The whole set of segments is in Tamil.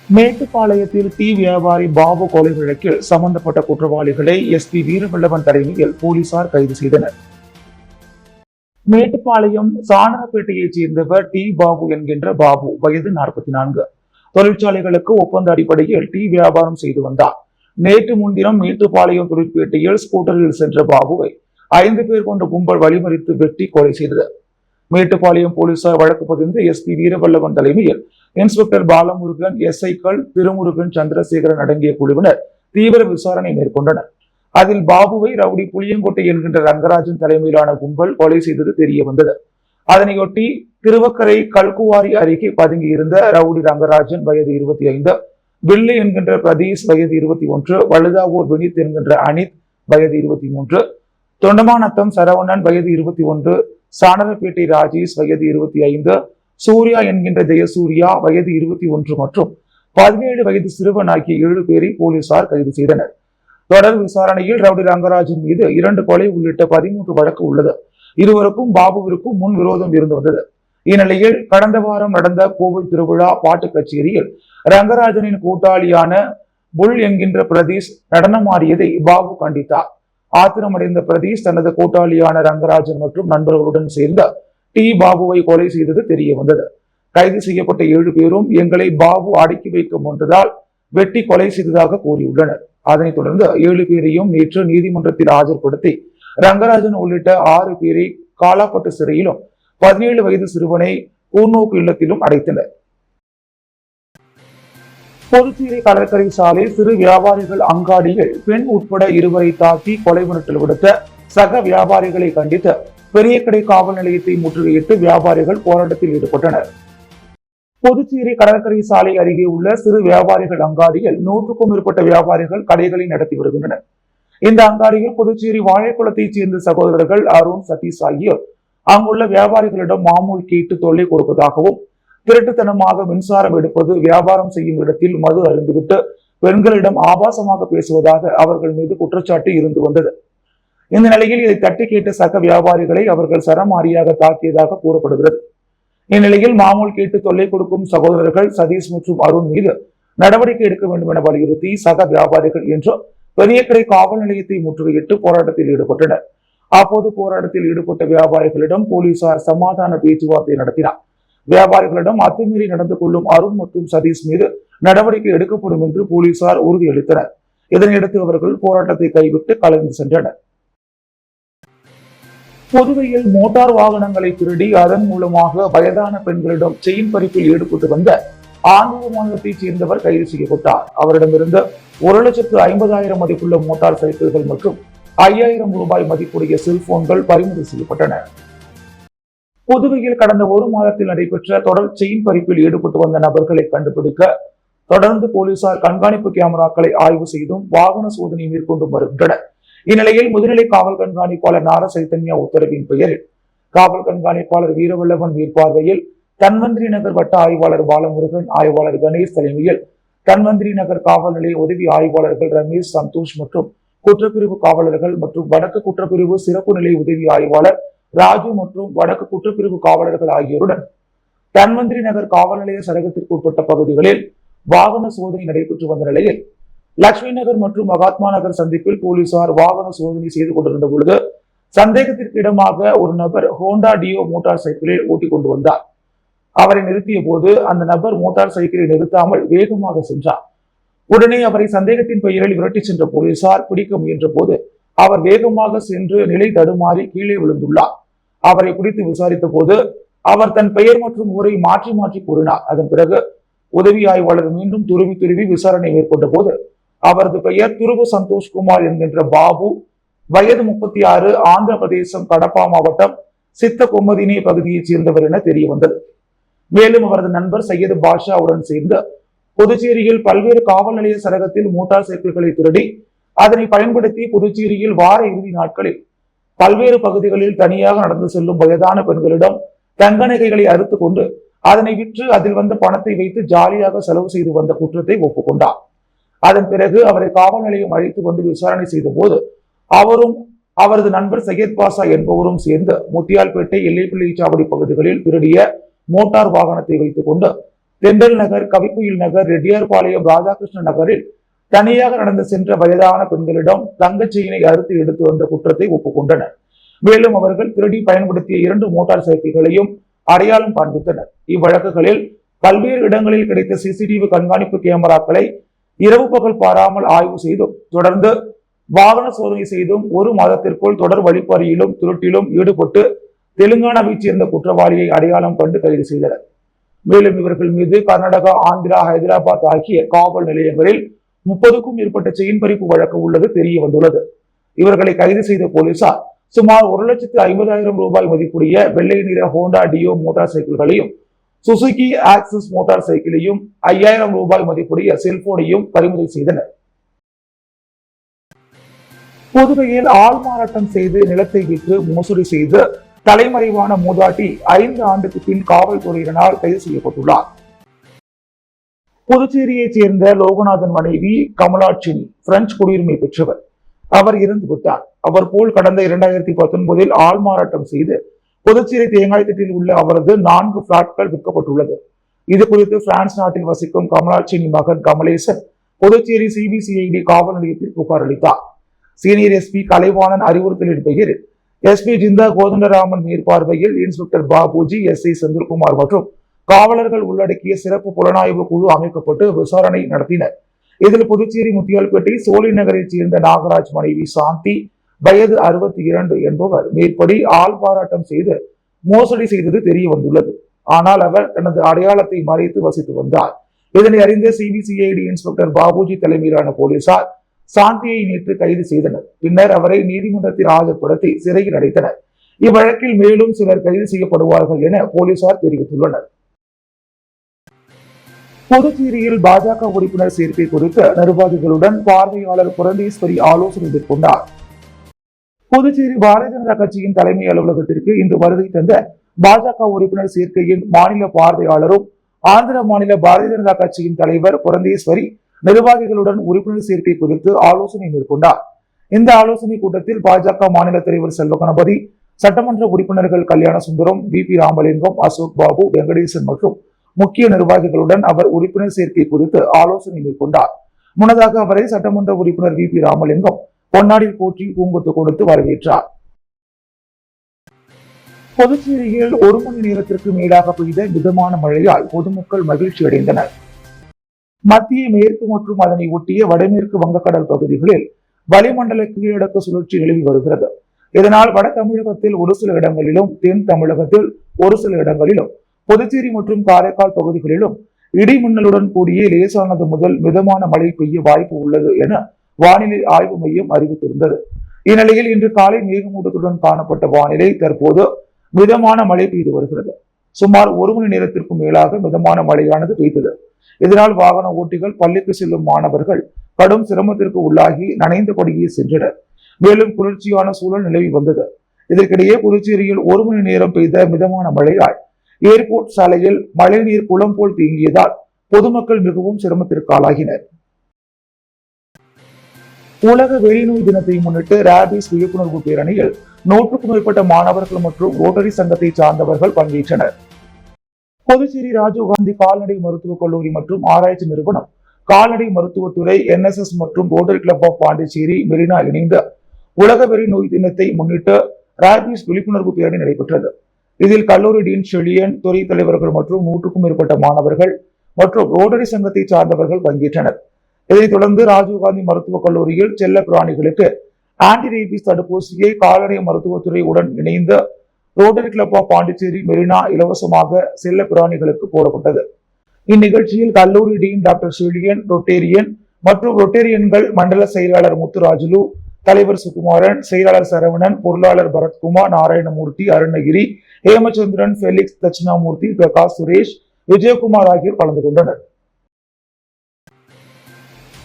மேட்டுப்பாளையத்தில் டீ வியாபாரி பாபு கொலை வழக்கில் சம்பந்தப்பட்ட குற்றவாளிகளை எஸ்பி வீரவல்லவன் தலைமையில் போலீசார் கைது செய்தனர். மேட்டுப்பாளையம் சாணரப்பேட்டையைச் சேர்ந்தவர் டி பாபு என்கின்ற பாபு, வயது 44. தொழிற்சாலைகளுக்கு ஒப்பந்த அடிப்படையில் டீ வியாபாரம் செய்து வந்தார். நேற்று முன்தினம் மேட்டுப்பாளையம் தொழிற்பேட்டையில் ஸ்கூட்டரில் சென்ற பாபுவை 5 பேர் கொண்ட கும்பல் வழிமறித்து வெட்டி கொலை செய்தது. மேட்டுப்பாளையம் போலீசார் வழக்கு பதிந்து எஸ்பி வீரவல்லவன் தலைமையில் இன்ஸ்பெக்டர் பாலமுருகன், எஸ்ஐக்கள் திருமுருகன், சந்திரசேகரன் அடங்கிய குழுவினர் தீவிர விசாரணை மேற்கொண்டனர். அதில் பாபுவை ரவுடி புளியங்கோட்டை என்கின்ற ரங்கராஜன் தலைமையிலான கும்பல் கொலை செய்தது தெரிய வந்தது. அதனையொட்டி திருவக்கரை கல்குவாரி அருகே பதுங்கியிருந்த ரவுடி ரங்கராஜன் வயது 25, வில்லு என்கின்ற பிரதீஷ் வயது 21, வழுதாவூர் வினித் என்கின்ற அனித் வயது 23, தொண்டமாநத்தம் சரவணன் வயது 21, சாணரப்பேட்டை ராஜேஷ் வயது 25, சூர்யா என்கின்ற ஜெயசூர்யா வயது 21 மற்றும் 17 வயது சிறுவன் ஆகிய 7 பேரை போலீசார் கைது செய்தனர். தொடர் விசாரணையில் ரவுடி ரங்கராஜன் மீது 2 கொலை உள்ளிட்ட 13 வழக்கு உள்ளது. இருவருக்கும் பாபுவிற்கும் முன் விரோதம் இருந்து வந்தது. இந்நிலையில் கடந்த வாரம் நடந்த கோவில் திருவிழா பாட்டு கச்சேரியில் ரங்கராஜனின் கூட்டாளியான புல் என்கின்ற பிரதீஷ் நடனமாடியதை பாபு கண்டித்தார். ஆத்திரமடைந்த பிரதீஷ் தனது கூட்டாளியான ரங்கராஜன் மற்றும் நண்பர்களுடன் சேர்ந்த டி பாபுவை கொலை செய்தது தெரிய வந்தது. கைது செய்யப்பட்ட 7 பேரும் எங்களை பாபு அடக்கி வைக்க முன்றதால் வெட்டி கொலை செய்ததாக கூறியுள்ளனர். அதனைத் தொடர்ந்து 7 பேரையும் நேற்று நீதிமன்றத்தில் ஆஜர்படுத்தி ரங்கராஜன் உள்ளிட்ட 6 பேரை காலாப்பட்டு சிறையிலும் 17 வயது சிறுவனை கூர்நோக்கு இல்லத்திலும் அடைத்தனர். புதுச்சேரி கடற்கரை சாலை சிறு வியாபாரிகள் அங்காடியில் பெண் உட்பட 2 பேரை தாக்கி கொலை மிரட்டல் விடுத்த சக வியாபாரிகளை கண்டித்து பெரியகடை காவல் நிலையத்தை முற்றுகையிட்டு வியாபாரிகள் போராட்டத்தில் ஈடுபட்டனர். புதுச்சேரி கடற்கரை சாலை அருகே உள்ள சிறு வியாபாரிகள் அங்காடியில் 100க்கும் மேற்பட்ட வியாபாரிகள் கடைகளை நடத்தி வருகின்றனர். இந்த அங்காடியில் புதுச்சேரி வாழைக்குளத்தைச் சேர்ந்த சகோதரர்கள் அருண், சதீஷ் ஆகியோர் அங்குள்ள வியாபாரிகளிடம் மாமூல் கேட்டு தொல்லை கொடுப்பதாகவும், திருட்டுத்தனமாக மின்சாரம் எடுப்பது, வியாபாரம் செய்யும் இடத்தில் மது அருந்துவிட்டு பெண்களிடம் ஆபாசமாக பேசுவதாக அவர்கள் மீது குற்றச்சாட்டு இருந்து வந்தது. இந்த நிலையில் இதை தட்டி கேட்ட சக வியாபாரிகளை அவர்கள் சரமாரியாக தாக்கியதாக கூறப்படுகிறது. இந்நிலையில் மாமூல் கேட்டு தொல்லை கொடுக்கும் சகோதரர்கள் சதீஷ் மற்றும் அருண் மீது நடவடிக்கை எடுக்க வேண்டும் என வலியுறுத்தி சக வியாபாரிகள் என்று பெரியகடை காவல் நிலையத்தை முற்றுகையிட்டு போராட்டத்தில் ஈடுபட்டனர். அப்போது போராட்டத்தில் ஈடுபட்ட வியாபாரிகளிடம் போலீசார் சமாதான பேச்சுவார்த்தை நடத்தினார். வியாபாரிகளிடம் அத்துமீறி நடந்து கொள்ளும் அருண் மற்றும் சதீஷ் மீது நடவடிக்கை எடுக்கப்படும் என்று போலீசார் உறுதியளித்தனர். இதனையடுத்து அவர்கள் போராட்டத்தை கைவிட்டு கலைந்து சென்றனர். புதுவையில் மோட்டார் வாகனங்களை திருடி அதன் மூலமாக வயதான பெண்களிடம் செயின் பறிப்பில் ஈடுபட்டு வந்த ஆந்திர மாநிலத்தைச் சேர்ந்தவர் கைது செய்யப்பட்டார். அவரிடமிருந்து 1,50,000 மதிப்புள்ள மோட்டார் சைக்கிள்கள் மற்றும் 5,000 ரூபாய் மதிப்புடைய செல்போன்கள் பறிமுதல் செய்யப்பட்டன. புதுவையில் கடந்த 1 மாதத்தில் நடைபெற்ற தொடர் செயின் பறிப்பில் ஈடுபட்டு வந்த நபர்களை கண்டுபிடிக்க தொடர்ந்து போலீசார் கண்காணிப்பு கேமராக்களை ஆய்வு செய்தும் வாகன சோதனை மேற்கொண்டும் வருகின்றனர். இந்நிலையில் முதுநிலை காவல் கண்காணிப்பாளர் நார சைத்தன்யா உத்தரவின் பெயரில் காவல் கண்காணிப்பாளர் வீரவல்லவன் மேற்பார்வையில் தன்வந்திரி நகர் வட்ட ஆய்வாளர் பாலமுருகன், ஆய்வாளர் கணேஷ் தலைமையில் தன்வந்திரி நகர் காவல் நிலைய உதவி ஆய்வாளர்கள் ரமேஷ், சந்தோஷ் மற்றும் குற்றப்பிரிவு காவலர்கள் மற்றும் வடக்கு குற்றப்பிரிவு சிறப்பு நிலைய உதவி ஆய்வாளர் ராஜு மற்றும் வடக்கு குற்றப்பிரிவு காவலர்கள் ஆகியோருடன் தன்வந்திரி நகர் காவல் நிலைய சரகத்திற்கு உட்பட்ட பகுதிகளில் வாகன சோதனை நடைபெற்று வந்த நிலையில் லட்சுமி நகர் மற்றும் மகாத்மா நகர் சந்திப்பில் போலீசார் வாகன சோதனை செய்து கொண்டிருந்த பொழுது சந்தேகத்திற்கு இடமாக ஒரு நபர் ஹோண்டா டியோ மோட்டார் சைக்கிளில் ஓட்டிக் கொண்டு வந்தார். அவரை நிறுத்திய போது அந்த நபர் மோட்டார் சைக்கிளை நிறுத்தாமல் வேகமாக சென்றார். உடனே அவரை சந்தேகத்தின் பெயரில் விரட்டி சென்ற போலீசார் பிடிக்க முயன்ற போது அவர் வேகமாக சென்று நிலை தடுமாறி கீழே விழுந்துள்ளார். அவரை பிடித்து விசாரித்த போது அவர் தன் பெயர் மற்றும் ஊரை மாற்றி மாற்றி கூறினார். அதன் பிறகு உதவி ஆய்வாளர் மீண்டும் துருவி விசாரணை மேற்கொண்ட போது அவரது பெயர் துருவ சந்தோஷ்குமார் என்கின்ற பாபு, வயது 36, ஆந்திர பிரதேசம் கடப்பா மாவட்டம் சித்த கொம்மதினே பகுதியைச் சேர்ந்தவர் என தெரிய வந்தது. மேலும் அவரது நண்பர் சையது பாஷாவுடன் சேர்ந்து புதுச்சேரியில் பல்வேறு காவல் நிலைய சரகத்தில் மோட்டார் சைக்கிள்களை திருடி அதனை பயன்படுத்தி புதுச்சேரியில் வார இறுதி நாட்களில் பல்வேறு பகுதிகளில் தனியாக நடந்து செல்லும் வயதான பெண்களிடம் தங்க நகைகளை அறுத்து கொண்டு அதனை விற்று அதில் வந்த பணத்தை வைத்து ஜாலியாக செலவு செய்து வந்த குற்றத்தை ஒப்புக்கொண்டார். அதன் பிறகு அவரை காவல் நிலையம் அழைத்து வந்து விசாரணை செய்த போது அவரும் அவரது நண்பர் சையத் பாஷா என்பவரும் சேர்ந்து முத்தியால்பேட்டை, எல்லைப்பிள்ளை சாவடி பகுதிகளில் திருடிய மோட்டார் வாகனத்தை வைத்துக் கொண்டு தென்றல் நகர், கவிக்குயில் நகர், ரெட்டியார்பாளையம், ராதாகிருஷ்ண நகரில் தனியாக நடந்து சென்ற வயதான பெண்களிடம் தங்கச்செயினை அறுத்து எடுத்து வந்த குற்றத்தை ஒப்புக்கொண்டனர். மேலும் அவர்கள் திருடி பயன்படுத்திய 2 மோட்டார் சைக்கிள்களையும் அடையாளம் காண்பித்தனர். இவ்வழக்குகளில் பல்வேறு இடங்களில் கிடைத்த சிசிடிவி கண்காணிப்பு கேமராக்களை இரவு பகல் பாராமல் ஆய்வு செய்தும், தொடர்ந்து வாகன சோதனை செய்தும் 1 மாதத்திற்குள் தொடர் வழிப்பறியிலும் திருட்டிலும் ஈடுபட்டு தெலுங்கானாவைச் சேர்ந்த குற்றவாளியை அடையாளம் கண்டு கைது செய்தனர். மேலும் இவர்கள் மீது கர்நாடகா, ஆந்திரா, ஹைதராபாத் ஆகிய காவல் நிலையங்களில் 30க்கும் மேற்பட்ட செயின் பறிப்பு வழக்கு உள்ளது தெரிய வந்துள்ளது. இவர்களை கைது செய்த போலீசார் சுமார் 1,50,000 ரூபாய் மதிப்புடைய வெள்ளை நிற ஹோண்டா டியோ மோட்டார் சைக்கிள்களையும், சுசுகி ஆக்சிஸ் மோட்டார் சைக்கிளையும், 5,000 ரூபாய் மதிப்புடைய செல்போனையும் பறிமுதல் செய்தனர். புதுவையில் ஆள்மாறாட்டம் செய்து நிலத்தை விற்று மோசடி செய்து தலைமறைவான மூதாட்டி 5 ஆண்டுக்கு பின் காவல்துறையினரால் கைது செய்யப்பட்டுள்ளார். புதுச்சேரியைச் சேர்ந்த லோகநாதன் மனைவி கமலாட்சினி பிரெஞ்சு குடியுரிமை பெற்றவர். அவர் இறந்து விட்டார். அவர் போல் கடந்த 2019 ஆள்மாறாட்டம் செய்து புதுச்சேரி தேங்காய் திட்டில் உள்ள அவரது 4 பிளாட்கள் விற்கப்பட்டுள்ளது. இது குறித்து பிரான்ஸ் நாட்டில் வசிக்கும் கமலாட்சினி மகன் கமலேசன் புதுச்சேரி சிபிசிஐடி காவல் நிலையத்தில் புகார் அளித்தார். சீனியர் எஸ்பி கலைவாணன் அறிவுறுத்தலின் பெயரில் எஸ்பி ஜிந்தா கோதண்டராமன் மேற்பார்வையில் இன்ஸ்பெக்டர் பாபுஜி, எஸ்ஐ செந்தில்குமார் மற்றும் காவலர்கள் உள்ளடக்கிய சிறப்பு புலனாய்வு குழு அமைக்கப்பட்டு விசாரணை நடத்தினர். இதில் புதுச்சேரி முத்தியால்பேட்டை சோழி நகரைச் சேர்ந்த நாகராஜ் மனைவி சாந்தி, வயது 62 என்பவர் மேற்படி ஆள்பாராட்டம் செய்து மோசடி செய்தது தெரிய வந்துள்ளது. ஆனால் அவர் தனது அடையாளத்தை மறைத்து வசித்து வந்தார். இதனை அறிந்த சிபிசிஐடி இன்ஸ்பெக்டர் பாபுஜி தலைமையிலான போலீசார் சாந்தியை நேற்று கைது செய்தனர். பின்னர் அவரை நீதிமன்றத்தில் ஆஜர்படுத்தி சிறையில் அடைத்தனர். இவ்வழக்கில் மேலும் சிலர் கைது செய்யப்படுவார்கள் என போலீசார் தெரிவித்துள்ளனர். புதுச்சேரியில் பாஜக உறுப்பினர் சேர்க்கை குறித்து நிர்வாகிகளுடன் பார்வையாளர் புரந்தீஸ்வரி ஆலோசனை மேற்கொண்டார். புதுச்சேரி பாரதிய ஜனதா கட்சியின் தலைமை அலுவலகத்திற்கு இன்று வருகை தந்த பாஜக உறுப்பினர் சேர்க்கையின் மாநில பார்வையாளரும் ஆந்திர மாநில பாரதிய ஜனதா கட்சியின் தலைவர் புரந்தீஸ்வரி நிர்வாகிகளுடன் உறுப்பினர் சேர்க்கை குறித்து ஆலோசனை மேற்கொண்டார். இந்த ஆலோசனை கூட்டத்தில் பாஜக மாநில தலைவர் செல்வ கணபதி, சட்டமன்ற உறுப்பினர்கள் கல்யாண சுந்தரம், பி ராமலிங்கம், அசோக் பாபு, வெங்கடேசன் மற்றும் முக்கிய நிர்வாகிகளுடன் அவர் உறுப்பினர் சேர்க்கை குறித்து ஆலோசனை மேற்கொண்டார். முன்னதாக அவரை சட்டமன்ற உறுப்பினர் பி ராமலிங்கம் பொன்னாடி போற்றி பூங்கொத்து கொடுத்து வரவேற்றார். புதுச்சேரியில் 1 மணி நேரத்திற்கு மேலாக பெய்த மிதமான மழையால் பொதுமக்கள் மகிழ்ச்சி அடைந்தனர். மத்திய மேற்கு மற்றும் அதனை ஒட்டிய வடமேற்கு வங்கக்கடல் பகுதிகளில் வளிமண்டல கீழடுக்கு சுழற்சி நிலவி வருகிறது. இதனால் வட தமிழகத்தில் ஒரு சில இடங்களிலும், தென் தமிழகத்தில் ஒரு சில இடங்களிலும், புதுச்சேரி மற்றும் காரைக்கால் பகுதிகளிலும் இடி மின்னலுடன் கூடிய லேசானது முதல் மிதமான மழை பெய்ய வாய்ப்பு உள்ளது என வானிலை ஆய்வு மையம் அறிவித்திருந்தது. இந்நிலையில் இன்று காலை மேகமூட்டத்துடன் காணப்பட்ட வானிலை தற்போது மிதமான மழை பெய்து வருகிறது. சுமார் 1 மணி நேரத்திற்கும் மேலாக மிதமான மழையானது பெய்தது. இதனால் வாகன ஓட்டிகள், பள்ளிக்கு செல்லும் மாணவர்கள் கடும் சிரமத்திற்கு உள்ளாகி நனைந்தபடியே சென்றனர். மேலும் குளிர்ச்சியான சூழல் நிலவி வந்தது. இதற்கிடையே புதுச்சேரியில் 1 மணி நேரம் பெய்த மிதமான மழையால் ஏர்போர்ட் சாலையில் மழைநீர் குளம் போல் தேங்கியதால் பொதுமக்கள் மிகவும் சிரமத்திற்கு ஆளாகினர். உலக வெளிநோய் தினத்தை முன்னிட்டு ராபிஸ் விழிப்புணர்வு பேரணியில் 100க்கும் மேற்பட்ட மாணவர்கள் மற்றும் ரோட்டரி சங்கத்தை சார்ந்தவர்கள் பங்கேற்றனர். புதுச்சேரி ராஜீவ்காந்தி கால்நடை மருத்துவக் கல்லூரி மற்றும் ஆராய்ச்சி நிறுவனம், கால்நடை மருத்துவத்துறை, NSS மற்றும் Rotary Club of Pondicherry Marina இணைந்த உலக வெளிநோய் தினத்தை முன்னிட்டு ராபிஸ் விழிப்புணர்வு பேரணி நடைபெற்றது. இதில் கல்லூரி டீன் செழியன், துறை தலைவர்கள் மற்றும் 100க்கும் மேற்பட்ட மாணவர்கள் மற்றும் ரோட்டரி சங்கத்தை சார்ந்தவர்கள் பங்கேற்றனர். இதைத் தொடர்ந்து ராஜீவ்காந்தி மருத்துவக் கல்லூரியில் செல்ல பிராணிகளுக்கு ஆன்டி ரேபிஸ் தடுப்பூசியை கால்நடை மருத்துவத்துறை உடன் இணைந்த Rotary Club of Pondicherry Marina இலவசமாக செல்ல பிராணிகளுக்கு போடப்பட்டது. இந்நிகழ்ச்சியில் கல்லூரி டீன் டாக்டர் செழியன், ரொட்டேரியன் மற்றும் ரொட்டேரியன்கள் மண்டல செயலாளர் முத்துராஜுலு, தலைவர் சுகுமாரன், செயலாளர் சரவணன், பொருளாளர் பரத்குமார், நாராயணமூர்த்தி, அருணகிரி, ஹேமச்சந்திரன், பெலிக்ஸ், தட்சிணாமூர்த்தி, பிரகாஷ், சுரேஷ், விஜயகுமார் ஆகியோர் கலந்து கொண்டனர்.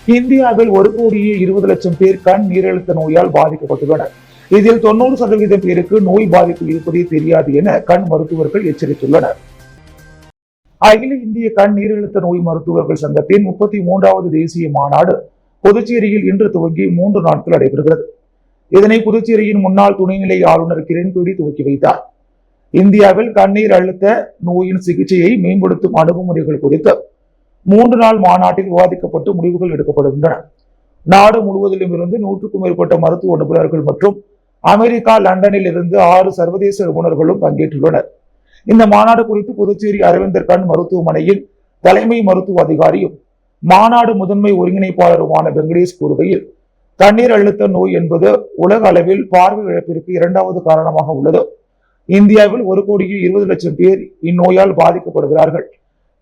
இந்தியாவில் 1,20,00,000 பேர் கண் நீரிழுத்த நோயால் பாதிக்கப்பட்டுள்ளனர். இதில் 90% பேருக்கு நோய் பாதிப்பு இருப்பதே தெரியாது என கண் மருத்துவர்கள் எச்சரித்துள்ளனர். அகில இந்திய கண் நீரிழுத்த நோய் மருத்துவர்கள் சங்கத்தின் 33வது தேசிய மாநாடு புதுச்சேரியில் இன்று துவங்கி 3 நாட்கள் நடைபெறுகிறது. இதனை புதுச்சேரியின் முன்னாள் துணைநிலை ஆளுநர் கிரண்பேடி துவக்கி வைத்தார். இந்தியாவில் கண்ணீர் அழுத்த நோயின் சிகிச்சையை மேம்படுத்தும் அணுகுமுறைகள் குறித்து 3 நாள் மாநாட்டில் விவாதிக்கப்பட்டு முடிவுகள் எடுக்கப்படுகின்றன. நாடு முழுவதிலும் இருந்து 100க்கும் மேற்பட்ட மருத்துவ நிபுணர்கள் மற்றும் அமெரிக்கா, லண்டனில் இருந்து 6 சர்வதேச நிபுணர்களும் பங்கேற்றுள்ளனர். இந்த மாநாடு குறித்து புதுச்சேரி அரவிந்தர் கண் மருத்துவமனையில் தலைமை மருத்துவ அதிகாரியும் மாநாடு முதன்மை ஒருங்கிணைப்பாளருமான வெங்கடேஷ் கூறுகையில், கண்ணீர் அழுத்த நோய் என்பது உலக அளவில் பார்வை இழப்பிற்கு 2வது காரணமாக உள்ளது. இந்தியாவில் 1,20,00,000 பேர் இந்நோயால் பாதிக்கப்படுகிறார்கள்.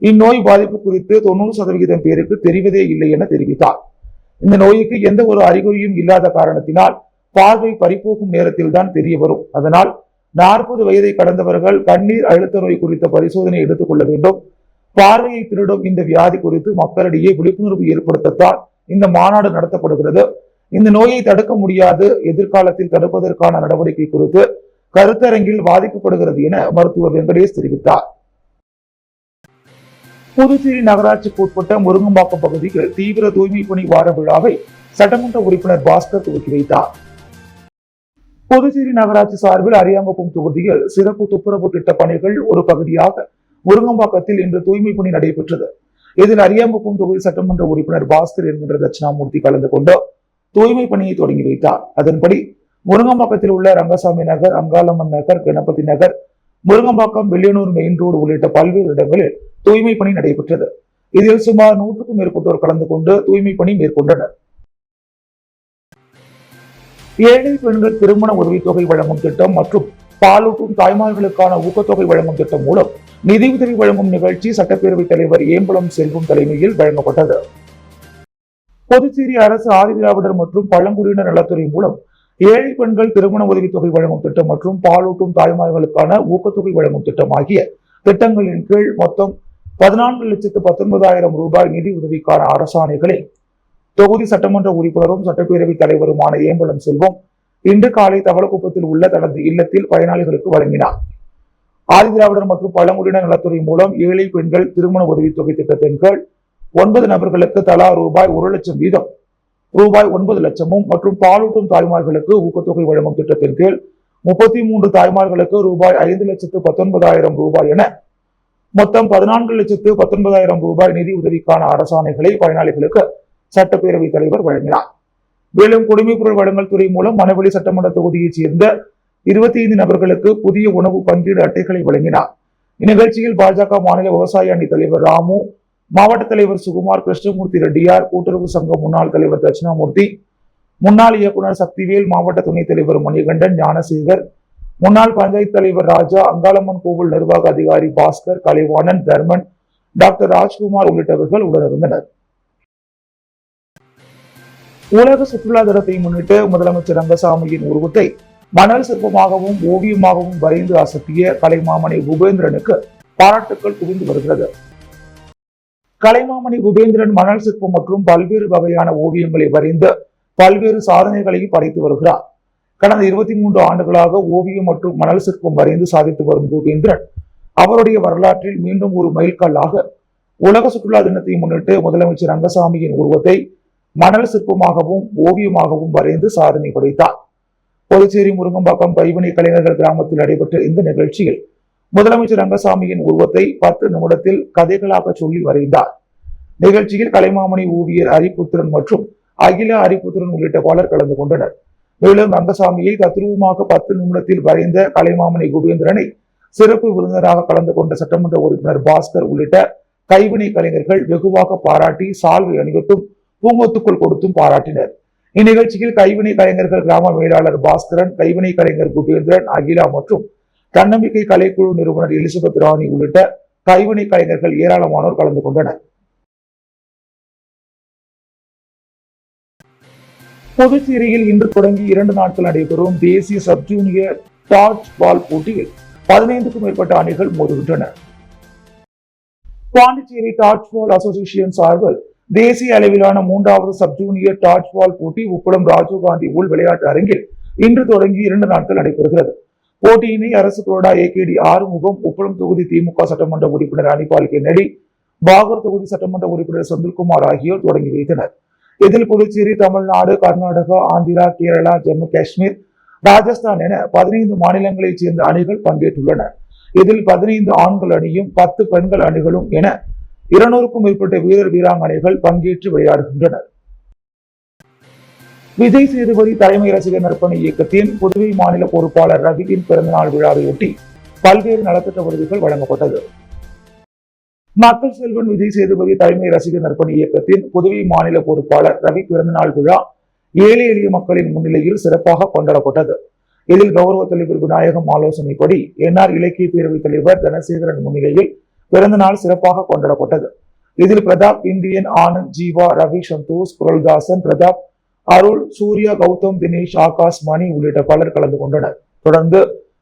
இந்நோய் பாதிப்பு குறித்து 90% பேருக்கு தெரிவதே இல்லை என தெரிவித்தார். இந்த நோய்க்கு எந்த ஒரு அறிகுறியும் இல்லாத காரணத்தினால் பார்வை பறிபோகும் நேரத்தில் தான் தெரிய வரும். அதனால் 40 வயதை கடந்தவர்கள் கண்ணீர் அழுத்த நோய் குறித்த பரிசோதனை எடுத்துக் கொள்ள வேண்டும். பார்வையை திருடும் இந்த வியாதி குறித்து மக்களிடையே விழிப்புணர்வு ஏற்படுத்தத்தான் இந்த மாநாடு நடத்தப்படுகிறது. இந்த நோயை தடுக்க முடியாது, எதிர்காலத்தில் தடுப்பதற்கான நடவடிக்கை குறித்து கருத்தரங்கில் பாதிக்கப்படுகிறது என மருத்துவர் வெங்கடேஷ் தெரிவித்தார். புதுச்சேரி நகராட்சிக்கு உட்பட்ட முருங்கம்பாக்கம் பகுதியில் தீவிர தூய்மை பணி வார விழாவை சட்டமன்ற உறுப்பினர் பாஸ்கர் துவக்கி வைத்தார். புதுச்சேரி நகராட்சி சார்பில் அரியாங்குப்பம் தொகுதியில் சிறப்பு துப்புரவு திட்ட பணிகள் ஒரு பகுதியாக முருங்கம்பாக்கத்தில் இன்று தூய்மை பணி நடைபெற்றது. இதில் அரியாங்குப்பம் தொகுதி சட்டமன்ற உறுப்பினர் பாஸ்கர் என்கின்ற தட்சிணாமூர்த்தி கலந்து கொண்டு தூய்மை பணியை தொடங்கி வைத்தார். அதன்படி முருங்கம்பாக்கத்தில் உள்ள ரங்கசாமி நகர், அங்காளம்மன் நகர், கணபதி நகர், முருங்கம்பாக்கம், வெள்ளியனூர் மெயின் ரோடு உள்ளிட்ட பல்வேறு இடங்களில் தூய்மை பணி நடைபெற்றது. இதில் சுமார் 100க்கும் மேற்பட்டோர் கலந்து கொண்டு தூய்மை பணி மேற்கொண்டனர். ஏழை பெண்கள் திருமண உதவித்தொகை வழங்கும் திட்டம் மற்றும் பாலூட்டும் தாய்மார்களுக்கான ஊக்கத்தொகை வழங்கும் திட்டம் மூலம் நிதியுதவி வழங்கும் நிகழ்ச்சி சட்டப்பேரவைத் தலைவர் ஏம்பலம் செல்வம் தலைமையில் வழங்கப்பட்டது. புதுச்சேரி அரசு ஆதிதிராவிடர் மற்றும் பழங்குடியினர் நலத்துறை மூலம் ஏழை பெண்கள் திருமண உதவித்தொகை வழங்கும் திட்டம் மற்றும் பாலூட்டும் தாய்மார்களுக்கான ஊக்கத்தொகை வழங்கும் திட்டம் ஆகிய திட்டங்களின் கீழ் மொத்தம் 14,19,000 ரூபாய் நிதி உதவிக்கான அரசாணைகளை தொகுதி சட்டமன்ற உறுப்பினரும் சட்டப்பேரவைத் தலைவருமான ஏம்பலம் செல்வம் இன்று காலை தவளக்குப்பத்தில் உள்ள தனது இல்லத்தில் பயனாளிகளுக்கு வழங்கினார். ஆதிதிராவிடர் மற்றும் பழங்குடியினர் நலத்துறை மூலம் ஏழை பெண்கள் திருமண உதவித்தொகை திட்டத்தின் கீழ் 9 நபர்களுக்கு தலா ரூபாய் 1 லட்சம் வீதம் ரூபாய் 9 லட்சமும் மற்றும் பாலூட்டும் தாய்மார்களுக்கு ஊக்கத்தொகை வழங்கும் திட்டத்தின் கீழ் 33 தாய்மார்களுக்கு ரூபாய் 5,19,000 ரூபாய் என மொத்தம் 14,19,000 ரூபாய் நிதி உதவிக்கான அரசாணைகளை பயனாளிகளுக்கு சட்டப்பேரவைத் தலைவர் வழங்கினார். மேலும் குடிமைப்பொருள் வழங்கல் துறை மூலம் மணவெளி சட்டமன்ற தொகுதியைச் சேர்ந்த 25 நபர்களுக்கு புதிய உணவு பங்கீடு அட்டைகளை வழங்கினார். இந்நிகழ்ச்சியில் பாஜக மாநில விவசாய அணி தலைவர் ராமு, மாவட்ட தலைவர் சுகுமார், கிருஷ்ணமூர்த்தி ரெட்டியார், கூட்டுறவு சங்க முன்னாள் தலைவர் தட்சிணாமூர்த்தி, முன்னாள் இயக்குநர் சக்திவேல், மாவட்ட துணைத் தலைவர் மணிகண்டன், ஞானசேகர், முன்னாள் பஞ்சாயத்து தலைவர் ராஜா, அங்காளம்மன் கோவில் நிர்வாக அதிகாரி பாஸ்கர், கலைவாணன், தர்மன், டாக்டர் ராஜ்குமார் உள்ளிட்டவர்கள் உடனிருந்தனர். உலக சுற்றுலா தினத்தை முன்னிட்டு முதலமைச்சர் ரங்கசாமியின் உருவத்தை மணல் சிற்பமாகவும் ஓவியமாகவும் வரைந்து அசத்திய கலைமாமணி குபேந்திரனுக்கு பாராட்டுக்கள் குவிந்து வருகிறது. கலைமாமணி குபேந்திரன் மணல் சிற்பம் மற்றும் பல்வேறு வகையான ஓவியங்களை வரைந்து பல்வேறு சாதனைகளையும் படைத்து வருகிறார். கடந்த 23 ஆண்டுகளாக ஓவியம் மற்றும் மணல் சிற்பம் வரைந்து சாதித்து வரும் குபேந்திரன் அவருடைய வரலாற்றில் மீண்டும் ஒரு மைல்கல்லாக உலக சுற்றுலா தினத்தை முன்னிட்டு முதலமைச்சர் ரங்கசாமியின் உருவத்தை மணல் சிற்பமாகவும் ஓவியமாகவும் வரைந்து சாதனை படைத்தார். புதுச்சேரி முருங்கம்பாக்கம் கைவினை கலைஞர்கள் கிராமத்தில் நடைபெற்ற இந்த நிகழ்ச்சியில் முதலமைச்சர் ரங்கசாமியின் உருவத்தை 10 நிமிடத்தில் கதைகளாக சொல்லி வரைந்தார். நிகழ்ச்சியில் கலைமாமணி ஓவியர் ஹரிபுத்திரன் மற்றும் அகில ஹரிபுத்திரன் உள்ளிட்ட பலர் கலந்து கொண்டனர். மேலும் ரங்கசாமியை தத்ரூபமாக 10 நிமிடத்தில் வரைந்த கலைமாமணி குபேந்திரனை சிறப்பு விருந்தினராக கலந்து கொண்ட சட்டமன்ற உறுப்பினர் பாஸ்கர் உள்ளிட்ட கைவினை கலைஞர்கள் வெகுவாக பாராட்டி சால்வை அணிவித்தும் பூங்கொத்துக்குள் கொடுத்தும் பாராட்டினர். இந்நிகழ்ச்சியில் கைவினை கலைஞர்கள் கிராம மேலாளர் பாஸ்கரன், கைவினை கலைஞர் குபேந்திரன், அகிலா மற்றும் தன்னம்பிக்கை கலைக்குழு நிறுவனர் எலிசபெத் ராணி உள்ளிட்ட கைவினை கலைஞர்கள் ஏராளமானோர் கலந்து கொண்டனர். புதுச்சேரியில் இன்று தொடங்கி 2 நாட்கள் நடைபெறும் தேசிய சப் ஜூனியர் டாட்ச் பால் போட்டியில் 15க்கும் மேற்பட்ட அணிகள் மோதுகின்றன. பாண்டிச்சேரி டாட்ச் பால் அசோசியேஷன் சார்பில் தேசிய அளவிலான 3வது சப் ஜூனியர் டாட்ச் பால் போட்டி உப்பளம் ராஜீவ்காந்தி உள் விளையாட்டு அரங்கில் இன்று தொடங்கி 2 நாட்கள் நடைபெறுகிறது. போட்டியினை அரசு கொறடா ஏகேடி ஆறுமுகம், உப்பளம் தொகுதி திமுக சட்டமன்ற உறுப்பினர் அனிபால் கென்னடி, பாகூர் தொகுதி சட்டமன்ற உறுப்பினர் செந்தில்குமார் ஆகியோர் தொடங்கி வைத்தனர். இதில் புதுச்சேரி, தமிழ்நாடு, கர்நாடகா, ஆந்திரா, கேரளா, ஜம்மு காஷ்மீர் ராஜஸ்தான் என 15 மாநிலங்களைச் சேர்ந்த அணிகள் பங்கேற்றுள்ளன. இதில் 15 ஆண்கள் அணியும் 10 பெண்கள் அணிகளும் என 200க்கும் மேற்பட்ட வீரர் வீராங்கனைகள் பங்கேற்று விளையாடுகின்றனர். விஜய் சேதுபதி தலைமை ரசிகர் நற்பணி இயக்கத்தின் புதுவை மாநில பொறுப்பாளர் ரவியின் பிறந்தநாள் விழாவையொட்டி பல்வேறு நலத்திட்ட விருதுகள் வழங்கப்பட்டது. மக்கள் செல்வன் விஜய் சேதுபதி தலைமை ரசிகர் நற்பணி இயக்கத்தின் புதுவை மாநில பொறுப்பாளர் ரவி பிறந்தநாள் விழா ஏழை எளிய மக்களின் முன்னிலையில் சிறப்பாக கொண்டாடப்பட்டது. இதில் கௌரவ தலைவர் விநாயகம் ஆலோசனைப்படி என்ஆர் இலக்கிய பேரவைத் தலைவர் தனசேகரன் முன்னிலையில் பிறந்த நாள் சிறப்பாக கொண்டாடப்பட்டது. இதில் பிரதாப், இந்தியன், ஆனந்த், ஜீவா, ரவி, சந்தோஷ், குரல்தாசன், பிரதாப், அருள், சூர்யா, கௌதம், தினேஷ், ஆகாஷ், மணி உள்ளிட்ட பலர் கலந்து கொண்டனர். தொடர்ந்து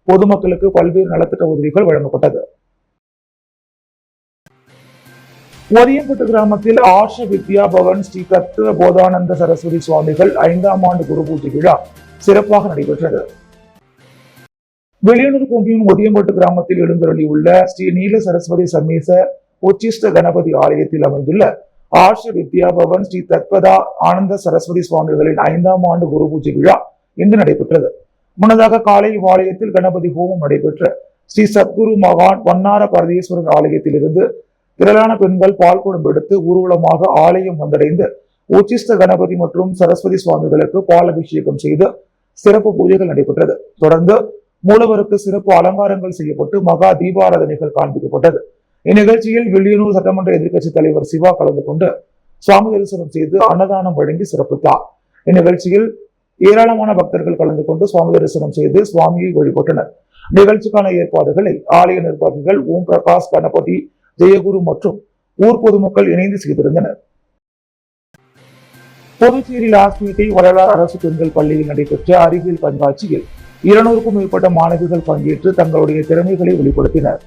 பொதுமக்களுக்கு பல்வேறு நலத்திட்ட உதவிகள் வழங்கப்பட்டது. ஒரியம்பட்டு கிராமத்தில் ஆர்ஷ வித்யா பவன் ஸ்ரீ தத்துவ போதானந்த சரஸ்வதி சுவாமிகள் 5ஆம் ஆண்டு குரு பூஜை விழா சிறப்பாக நடைபெற்றது. வெளியனூர் கொம்பியூன் ஒரியம்பட்டு கிராமத்தில் எழுந்தருளியுள்ள ஸ்ரீ நீல சரஸ்வதி சமேச உச்சிஷ்ட கணபதி ஆலயத்தில் அமைந்துள்ள ஆர்ஷ வித்யா பவன் ஸ்ரீ தத்வதா ஆனந்த சரஸ்வதி சுவாமிகளின் 5ஆம் ஆண்டு குரு பூஜை விழா இன்று நடைபெற்றது. முன்னதாக காலை ஆலயத்தில் கணபதி ஹோமம் நடைபெற்ற ஸ்ரீ சத்குரு மகான் வண்ணார பரதேஸ்வரர் ஆலயத்தில் இருந்து திரளான பெண்கள் பால் குடம் எடுத்து ஊர்வலமாக ஆலயம் வந்தடைந்து உச்சிஷ்ட கணபதி மற்றும் சரஸ்வதி சுவாமிகளுக்கு பால் அபிஷேகம் செய்து சிறப்பு பூஜைகள் நடைபெற்றது. தொடர்ந்து மூலவருக்கு சிறப்பு அலங்காரங்கள் செய்யப்பட்டு மகா தீபாராதனைகள் காண்பிக்கப்பட்டது. இந்நிகழ்ச்சியில் வெளியனூர் சட்டமன்ற எதிர்க்கட்சி தலைவர் சிவா கலந்து கொண்டு சுவாமி தரிசனம் செய்து அன்னதானம் வழங்கி சிறப்பித்தார். இந்நிகழ்ச்சியில் ஏராளமான பக்தர்கள் கலந்து கொண்டு சுவாமி தரிசனம் செய்து சுவாமியை வழிபட்டனர். நிகழ்ச்சிக்கான ஏற்பாடுகளை ஆலய நிர்வாகிகள் ஓம் பிரகாஷ், கணபதி, ஜெயகுரு மற்றும் ஊர் பொதுமக்கள் இணைந்து செய்திருந்தனர். புதுச்சேரி லாஸ்பேட்டை வள்ளலார் அரசு பெண்கள் பள்ளியில் நடைபெற்ற அறிவியல் கண்காட்சியில் 200க்கும் மேற்பட்ட மாணவிகள் பங்கேற்று தங்களுடைய திறமைகளை வெளிப்படுத்தினர்.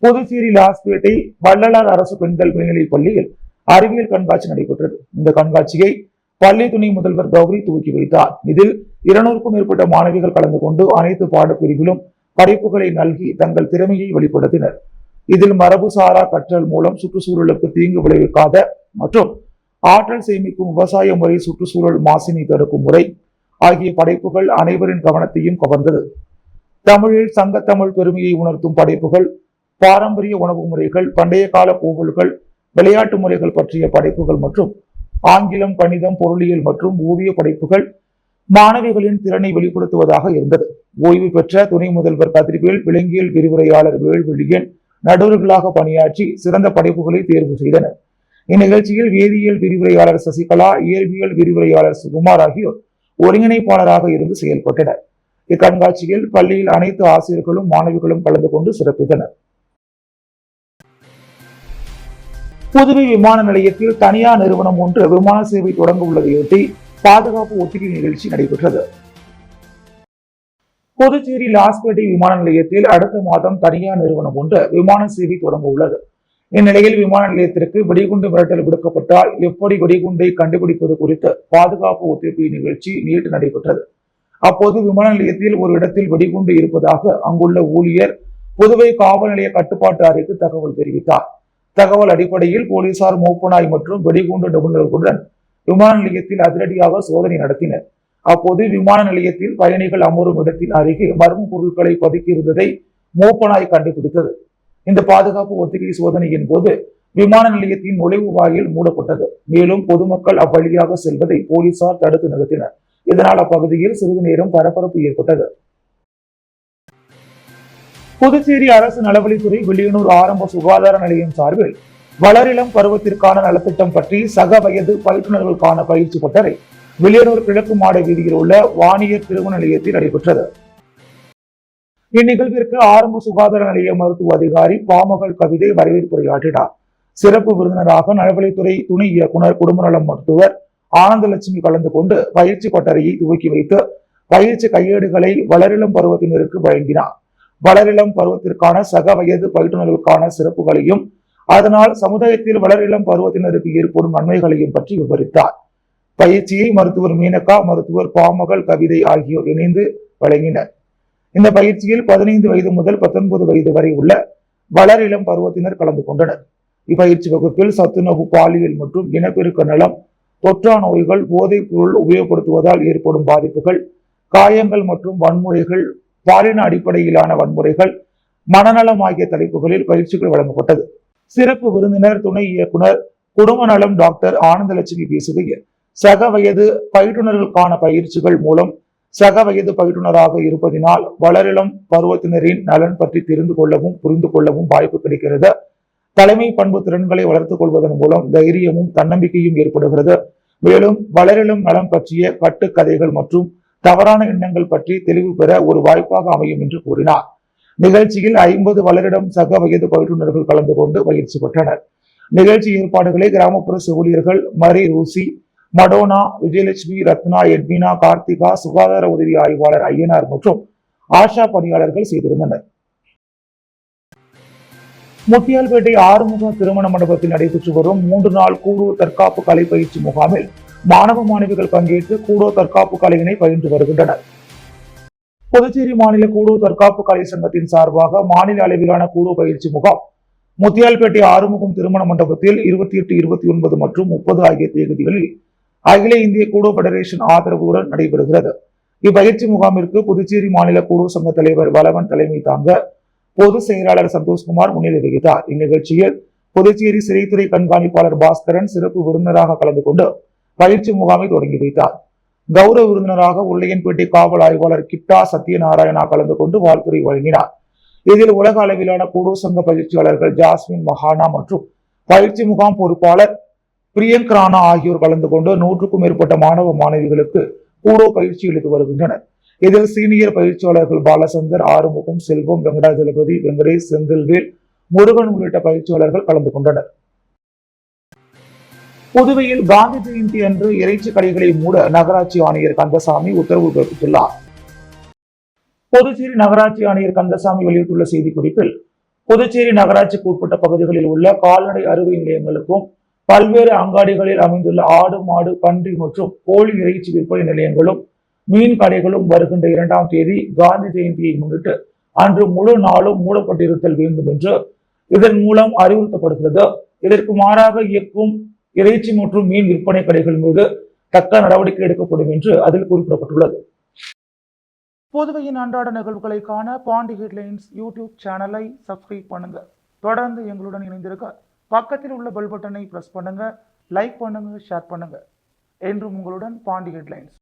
புதுச்சேரி லாஸ்பேட்டை வள்ளலார் அரசு பெண்கள் மேல்நிலைப் பள்ளியில் அறிவியல் கண்காட்சி நடைபெற்றது. இந்த கண்காட்சியை பள்ளி துணை முதல்வர் கௌரி துவக்கி வைத்தார். இதில் 200க்கும் மேற்பட்ட மாணவிகள் கலந்து கொண்டு அனைத்து பாடப்பிரிவிலும் படைப்புகளை நல்கி தங்கள் திறமையை வெளிப்படுத்தினர். இதில் மரபுசாரா கற்றல் மூலம் சுற்றுச்சூழலுக்கு தீங்கு விளைவிக்காத மற்றும் ஆற்றல் சேமிக்கும் விவசாய முறை, சுற்றுச்சூழல் மாசினை தடுக்கும் முறை ஆகிய படைப்புகள் அனைவரின் கவனத்தையும் கவர்ந்தது. தமிழில் சங்கத்தமிழ் பெருமையை உணர்த்தும் படைப்புகள், பாரம்பரிய உணவு முறைகள், பண்டைய கால கோவில்கள், விளையாட்டு முறைகள் பற்றிய படைப்புகள் மற்றும் ஆங்கிலம், கணிதம், பொருளியல் மற்றும் ஓவிய படைப்புகள் மாணவிகளின் திறனை வெளிப்படுத்துவதாக இருந்தது. ஓய்வு பெற்ற துணை முதல்வர் கதிர்வேல், விலங்கியல் விரிவுரையாளர் வேல்வெளியன் நடுவர்களாக பணியாற்றி சிறந்த படைப்புகளை தேர்வு செய்தனர். இந்நிகழ்ச்சியில் வேதியியல் விரிவுரையாளர் சசிகலா, இயற்பியல் விரிவுரையாளர் சுகுமார் ஆகியோர் ஒருங்கிணைப்பாளராக இருந்து செயல்பட்டனர். இக்கண்காட்சியில் பள்ளியில் அனைத்து ஆசிரியர்களும் மாணவிகளும் கலந்து கொண்டு சிறப்பித்தனர். புதுவை விமான நிலையத்தில் தனியார் நிறுவனம் ஒன்று விமான சேவை தொடங்க உள்ளதையொட்டி பாதுகாப்பு ஒத்திகை நிகழ்ச்சி நடைபெற்றது. புதுச்சேரி லாஸ்பேட்டை விமான நிலையத்தில் அடுத்த மாதம் தனியார் நிறுவனம் ஒன்று விமான சேவை தொடங்க உள்ளது. இந்நிலையில் விமான நிலையத்திற்கு வெடிகுண்டு மிரட்டல் விடுக்கப்பட்டால் எப்படி வெடிகுண்டை கண்டுபிடிப்பது குறித்து பாதுகாப்பு ஒத்திகை நிகழ்ச்சி நேற்று நடைபெற்றது. அப்போது விமான நிலையத்தில் ஒரு இடத்தில் வெடிகுண்டு இருப்பதாக அங்குள்ள ஊழியர் புதுவை காவல் நிலைய கட்டுப்பாட்டு அறைக்கு தகவல் தெரிவித்தார். தகவல் அடிப்படையில் போலீசார் மோப்பனாய் மற்றும் வெடிகுண்டு நிபுணர்களுடன் விமான நிலையத்தில் அதிரடியாக சோதனை நடத்தினர். அப்போது விமான நிலையத்தில் பயணிகள் அமரும் இடத்தின் அருகே மர்ம பொருட்களை பதுக்கியிருந்ததை மோப்பனாய் கண்டுபிடித்தது. இந்த பாதுகாப்பு ஒத்திகை சோதனையின் போது விமான நிலையத்தின் நுழைவு வாயில் மூடப்பட்டது. மேலும் பொதுமக்கள் அவ்வழியாக செல்வதை போலீசார் தடுத்து நிறுத்தினர். இதனால் அப்பகுதியில் சிறிது நேரம் பரபரப்பு ஏற்பட்டது. புதுச்சேரி அரசு நலவழித்துறை வெளியனூர் ஆரம்ப சுகாதார நிலையம் சார்பில் வளரிளம் பருவத்திற்கான நலத்திட்டம் பற்றி சக வயது பயிற்றுநர்களுக்கான பயிற்சி பட்டறை வெளியனூர் கிழக்கு மாட வீதியில் உள்ள வாணியர் திருமண நிலையத்தில் நடைபெற்றது. இந்நிகழ்விற்கு ஆரம்ப சுகாதார நிலைய மருத்துவ அதிகாரி பாமகள் கவிதை வரவேற்புரையாற்றினார். சிறப்பு விருந்தினராக நலவழித்துறை துணை இயக்குனர் குடும்பநலம் மருத்துவர் ஆனந்தலட்சுமி கலந்து கொண்டு பயிற்சி பட்டறையை துவக்கி வைத்து பயிற்சி கையேடுகளை வளரிளம் பருவத்தினருக்கு வழங்கினார். வளரிளம் பருவத்திற்கான சக வயது பயிற்றுநர்களுக்கான சிறப்புகளையும் அதனால் சமுதாயத்தில் வளரிளம் பருவத்தினருக்கு ஏற்படும் நன்மைகளையும் பற்றி விவரித்தார். பயிற்சியை மருத்துவர் மீனக்கா, மருத்துவர் பாமகள் கவிதை ஆகியோர் இணைந்து வழங்கினர். இந்த பயிற்சியில் 15 வயது முதல் 19 வயது வரை உள்ள வளரிளம் பருவத்தினர் கலந்து கொண்டனர். இப்பயிற்சி வகுப்பில் சத்துணவு, பாலியல் மற்றும் இனப்பெருக்க நலம், தொற்றா நோய்கள், போதைப் பொருள் உபயோகப்படுத்துவதால் ஏற்படும் பாதிப்புகள், காயங்கள் மற்றும் வன்முறைகள், பாலின அடிப்படையிலான வன்முறைகள், மனநலம் ஆகிய தலைப்புகளில் பயிற்சிகள் வழங்கப்பட்டது. சிறப்பு விருந்தினர் துணை இயக்குனர் குடும்ப நலம் டாக்டர் ஆனந்தலட்சுமி பேசுகையில், சக வயது பயிற்றுனர்களுக்கான பயிற்சிகள் மூலம் சக வயது பயிற்றுனராக இருப்பதினால் வளரிளம் பருவத்தினரின் நலன் பற்றி தெரிந்து கொள்ளவும் புரிந்து கொள்ளவும் வாய்ப்பு கிடைக்கிறது. தலைமை பண்பு திறன்களை வளர்த்துக் கொள்வதன் மூலம் தைரியமும் தன்னம்பிக்கையும் ஏற்படுகிறது. மேலும் வளரிளம் நலம் பற்றிய கட்டுக்கதைகள் மற்றும் தவறான எண்ணங்கள் பற்றி தெளிவு பெற ஒரு வாய்ப்பாக அமையும் என்று கூறினார். நிகழ்ச்சியில் 50 வளரிடம் சக வயது பயிற்றுனர்கள் கலந்து கொண்டு பயிற்சி பெற்றனர். நிகழ்ச்சி ஏற்பாடுகளை கிராமப்புற செவிலியர்கள் மரி ரூசி, மடோனா, விஜயலட்சுமி, ரத்னா, எட்வினா, கார்த்திகா, சுகாதார உதவி ஆய்வாளர் ஐயனார் மற்றும் ஆஷா பணியாளர்கள் செய்திருந்தனர். முத்தியால்பேட்டை ஆறுமுக திருமண மண்டபத்தில் நடைபெற்று வரும் 3 நாள் கூடோ தற்காப்பு கலை பயிற்சி முகாமில் மாணவ மாணவிகள் பங்கேற்று கூடோ தற்காப்பு கலையினை பயின்று வருகின்றனர். புதுச்சேரி மாநில கூடோ தற்காப்பு கலை சங்கத்தின் சார்பாக மாநில அளவிலான கூடோ பயிற்சி முகாம் முத்தியால்பேட்டை ஆறுமுகம் திருமண மண்டபத்தில் 28, 29 மற்றும் 30 ஆகிய தேதிகளில் அகில இந்திய கூடோ பெடரேஷன் ஆதரவுடன் நடைபெறுகிறது. இப்பயிற்சி முகாமிற்கு புதுச்சேரி மாநில கூடோ சங்க தலைவர் வளவன் தலைமை தாங்க பொதுச் செயலாளர் சந்தோஷ்குமார் முன்னிலை வகித்தார். இந்நிகழ்ச்சியில் புதுச்சேரி சிறைத்துறை கண்காணிப்பாளர் பாஸ்கரன் சிறப்பு விருந்தினராக கலந்து கொண்டு பயிற்சி முகாமை தொடங்கி வைத்தார். கௌரவ விருந்தினராக உருளையன்பேட்டை காவல் ஆய்வாளர் கிட்டா சத்யநாராயணா கலந்து கொண்டு வாழ்த்துரை வழங்கினார். இதில் உலக அளவிலான கூடோ சங்க பயிற்சியாளர்கள் ஜாஸ்மின் மஹானா மற்றும் பயிற்சி முகாம் பொறுப்பாளர் பிரியங்க் ராணா ஆகியோர் கலந்து கொண்டு 100க்கும் மேற்பட்ட மாணவ மாணவிகளுக்கு கூடோ பயிற்சி அளித்து வருகின்றனர். இதில் சீனியர் பயிற்சியாளர்கள் பாலசந்தர், ஆறுமுகம், செல்வம், வெங்கடாஜலபதி, வெங்கடேஷ், செந்தில்வேல், முருகன் உள்ளிட்ட பயிற்சியாளர்கள் கலந்து கொண்டனர். புதுவையில் காந்தி ஜெயந்தி அன்று இறைச்சி கடைகளை மூட நகராட்சி ஆணையர் கந்தசாமி உத்தரவு பிறப்பித்துள்ளார். புதுச்சேரி நகராட்சி ஆணையர் கந்தசாமி வெளியிட்டுள்ள செய்திக்குறிப்பில், புதுச்சேரி நகராட்சிக்கு உட்பட்ட பகுதிகளில் உள்ள கால்நடை அறுவை நிலையங்களுக்கும் பல்வேறு அங்காடிகளில் அமைந்துள்ள ஆடு, மாடு, பன்றி மற்றும் கோழி இறைச்சி விற்பனை நிலையங்களும் மீன் கடைகளும் வருகின்ற 2ஆம் தேதி காந்தி ஜெயந்தியை முன்னிட்டு அன்று முழு நாளும் மூடப்பட்டிருத்தல் வேண்டும் என்று இதன் மூலம் அறிவுறுத்தப்படுகிறது. இதற்கு மாறாக இயக்கும் இறைச்சி மற்றும் மீன் விற்பனை கடைகள் மீது தக்க நடவடிக்கை எடுக்கப்படும் என்று அதில் குறிப்பிடப்பட்டுள்ளது. புதுவையின் அன்றாட நிகழ்வுகளை காண பாண்டி ஹெட்லைன்ஸ் யூடியூப் சேனலை சப்ஸ்கிரைப் பண்ணுங்க. தொடர்ந்து எங்களுடன் இணைந்திருக்க பக்கத்தில் உள்ள பெல் பட்டனை பிரஸ் பண்ணுங்க, லைக் பண்ணுங்க, ஷேர் பண்ணுங்க. என்றும் உங்களுடன் பாண்டி ஹெட்லைன்ஸ்.